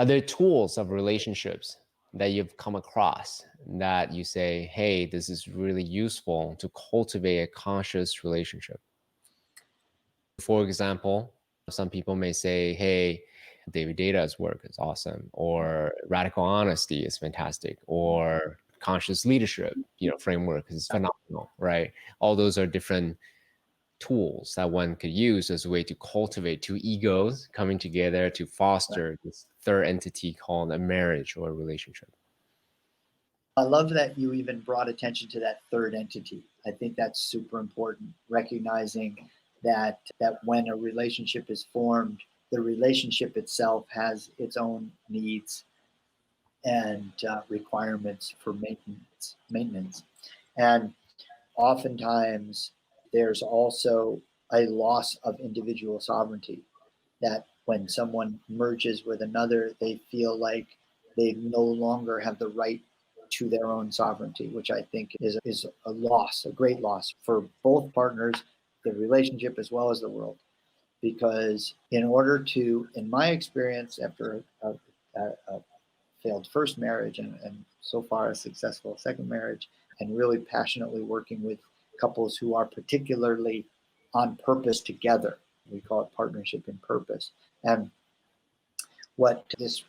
Are there tools of relationships that you've come across that you say, hey, this is really useful to cultivate a conscious relationship? For example, some people may say, hey, David Data's work is awesome, or radical honesty is fantastic, or conscious leadership, framework is phenomenal, right? All those are different tools that one could use as a way to cultivate two egos coming together to foster this third entity called a marriage or a relationship. I love that you even brought attention to that third entity. I think that's super important, recognizing that when a relationship is formed, the relationship itself has its own needs and requirements for maintenance. And oftentimes there's also a loss of individual sovereignty, that when someone merges with another, they feel like they no longer have the right to their own sovereignty, which I think is a loss, a great loss for both partners, the relationship as well as the world. Because in order to, in my experience, after a failed first marriage and so far a successful second marriage, and really passionately working with couples who are particularly on purpose together, we call it partnership in purpose. And what this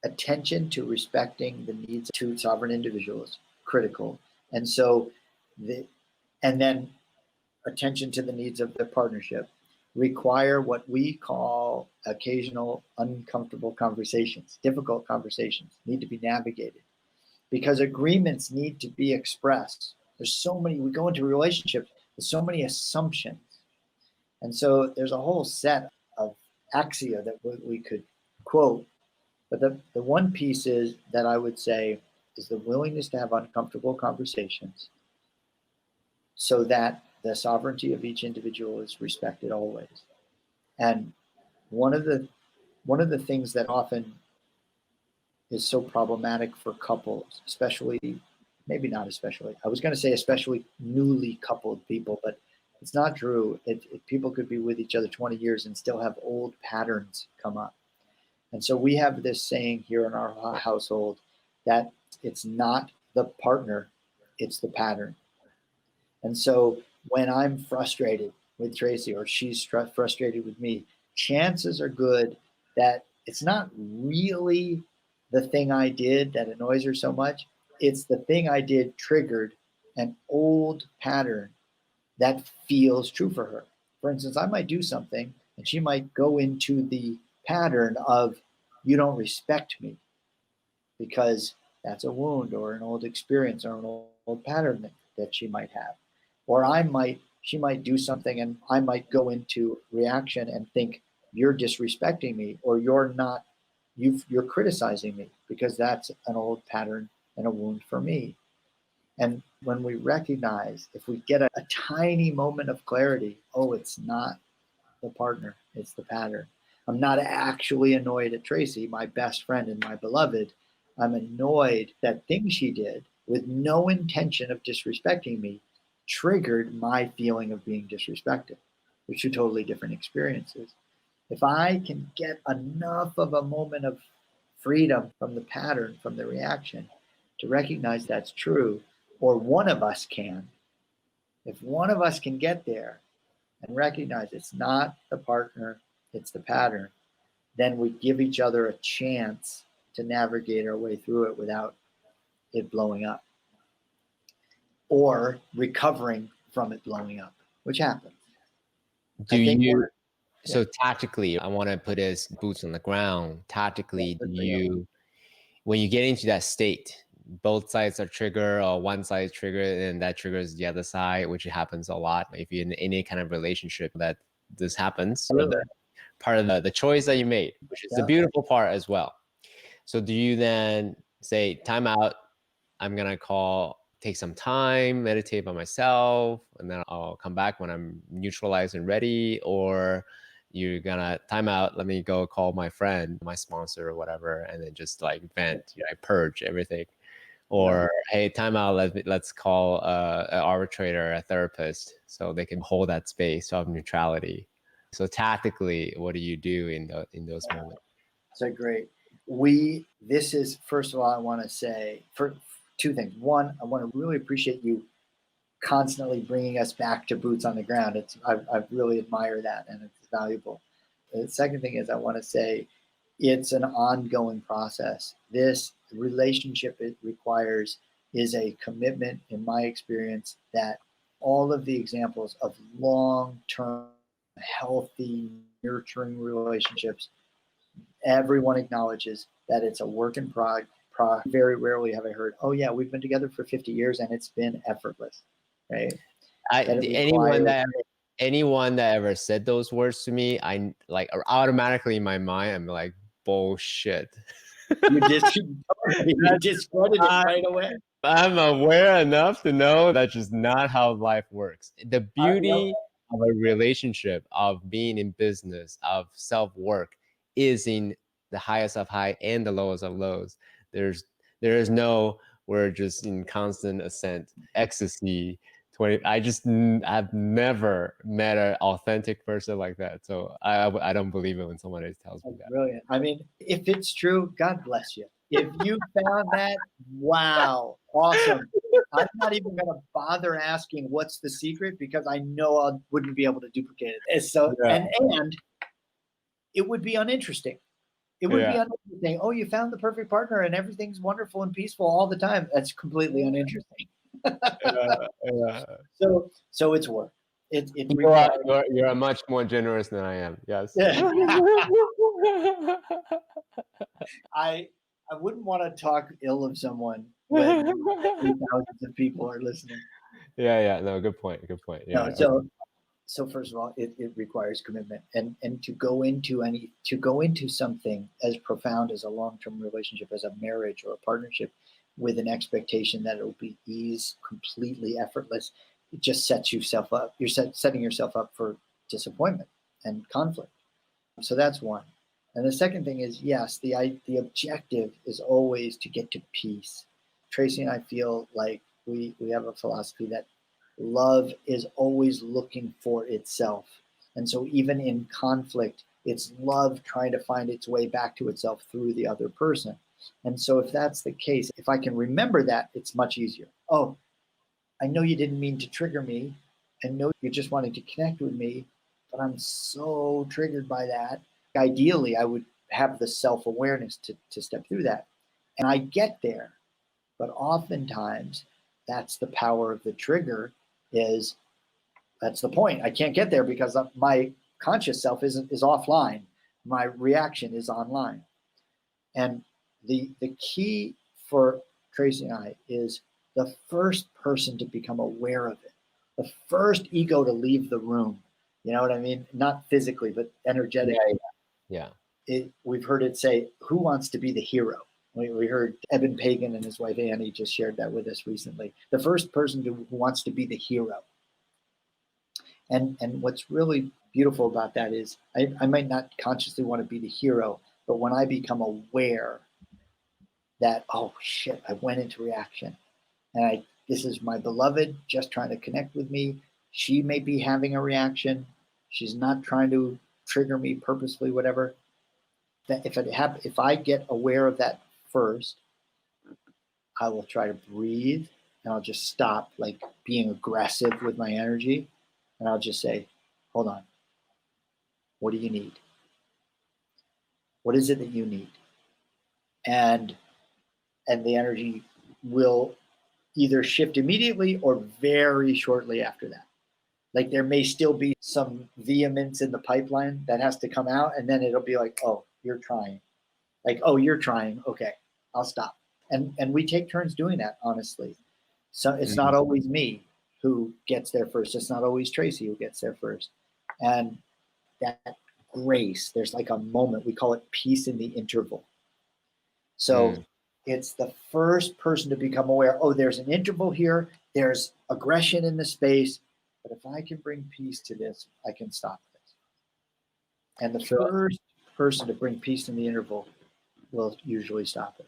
attention to respecting the needs of two sovereign individuals, critical. And so and then attention to the needs of the partnership require what we call occasional uncomfortable conversations. Difficult conversations need to be navigated because agreements need to be expressed. There's so many, we go into relationships with so many assumptions. And so there's a whole set of axia that we could quote. But the one piece is that I would say is the willingness to have uncomfortable conversations so that the sovereignty of each individual is respected always. And one of the things that often is so problematic for couples, especially, maybe not especially, I was going to say especially newly coupled people, but it's not true. People could be with each other 20 years and still have old patterns come up. And so we have this saying here in our household that it's not the partner, it's the pattern. And so when I'm frustrated with Tracy or she's frustrated with me, chances are good that it's not really the thing I did that annoys her so much. It's the thing I did triggered an old pattern that feels true for her. For instance, I might do something and she might go into the pattern of, you don't respect me, because that's a wound or an old experience or an old pattern that she might have. Or she might do something and I might go into reaction and think, you're disrespecting me, or you're criticizing me, because that's an old pattern and a wound for me. And when we recognize, if we get a tiny moment of clarity, oh, it's not the partner, it's the pattern. I'm not actually annoyed at Tracy, my best friend and my beloved. I'm annoyed that thing she did with no intention of disrespecting me triggered my feeling of being disrespected, which are totally different experiences. If I can get enough of a moment of freedom from the pattern, from the reaction, to recognize that's true, or one of us can, if one of us can get there and recognize it's not the partner, it's the pattern, then we give each other a chance to navigate our way through it without it blowing up or recovering from it blowing up, which happens. So tactically, I want to put as boots on the ground. Tactically, when you get into that state, both sides are triggered or one side is triggered and that triggers the other side, which happens a lot. If you're in any kind of relationship that this happens, part of the choice that you made, which is the beautiful part as well. So do you then say, time out, I'm going to take some time, meditate by myself, and then I'll come back when I'm neutralized and ready? Or you're going to time out, let me go call my friend, my sponsor or whatever, and then just like vent, I purge everything. Or, hey, time out, let's call an arbitrator, a therapist, so they can hold that space of neutrality. So tactically, what do you do in those moments? So great. This is, first of all, I want to say for two things. One, I want to really appreciate you constantly bringing us back to boots on the ground. I really admire that, and it's valuable. The second thing is I want to say it's an ongoing process. This relationship it requires is a commitment, in my experience, that all of the examples of long-term, healthy, nurturing relationships, everyone acknowledges that it's a work in progress. Very rarely have I heard, "Oh yeah, we've been together for 50 years and it's been effortless," right? I That it anyone requires. that anyone that ever said those words to me, I like automatically in my mind, I'm like, bullshit. You just you That's discredit it not right away. I'm aware enough to know that's just not how life works. The Yep. beauty of a relationship, of being in business, of self-work is in the highest of high and the lowest of lows. There's there is no we're just in constant ascent, ecstasy. 20 I've never met an authentic person like that. So I don't believe it when someone tells me That's that. brilliant. I mean, if it's true, God bless you. If you found that, wow, awesome. I'm not even going to bother asking what's the secret because I know I wouldn't be able to duplicate it. So, Yeah. and it would be uninteresting. It would be Yeah. uninteresting. Oh, you found the perfect partner and everything's wonderful and peaceful all the time. That's completely uninteresting. Yeah. So it's work. It You are requires. you're much more generous than I am. Yes. I I wouldn't want to talk ill of someone when thousands of people are listening. Yeah. No, good point. Good point. No, Yeah. Okay. so first of all, it requires commitment, and to go into something as profound as a long-term relationship, as a marriage or a partnership, with an expectation that it will be ease, completely effortless, it just sets yourself up. You're setting yourself up for disappointment and conflict. So that's one. And the second thing is, yes, the objective is always to get to peace. Tracy and I feel like we have a philosophy that love is always looking for itself. And so even in conflict, it's love trying to find its way back to itself through the other person. And so if that's the case, if I can remember that, it's much easier. Oh, I know you didn't mean to trigger me. I know you just wanted to connect with me, but I'm so triggered by that. Ideally, I would have the self awareness to step through that. And I get there, but oftentimes that's the power of the trigger is that's the point. I can't get there because my conscious self is offline. My reaction is online. And the key for Tracy and I is the first person to become aware of it, the first ego to leave the room. You know what I mean? Not physically, but Yeah. energetically. Yeah. We've heard it say, "Who wants to be the hero?" We heard Eben Pagan and his wife Annie just shared that with us recently. The first person who wants to be the hero. And what's really beautiful about that is I might not consciously want to be the hero, but when I become aware that, oh shit, I went into reaction and this is my beloved just trying to connect with me. She may be having a reaction. She's not trying to trigger me purposefully, whatever. That if I get aware of that first, I will try to breathe and I'll just stop like being aggressive with my energy. And I'll just say, hold on, what do you need? What is it that you need? And the energy will either shift immediately or very shortly after that. Like there may still be some vehemence in the pipeline that has to come out, and then it'll be like, oh, you're trying. Like, oh, you're trying. Okay, I'll stop. And we take turns doing that, honestly. So it's Mhm. not always me who gets there first. It's not always Tracy who gets there first. And that grace, there's like a moment, we call it peace in the interval. So Mm. it's the first person to become aware, oh, there's an interval here, there's aggression in the space, but if I can bring peace to this, I can stop this. And the So first person to bring peace in the interval will usually stop it.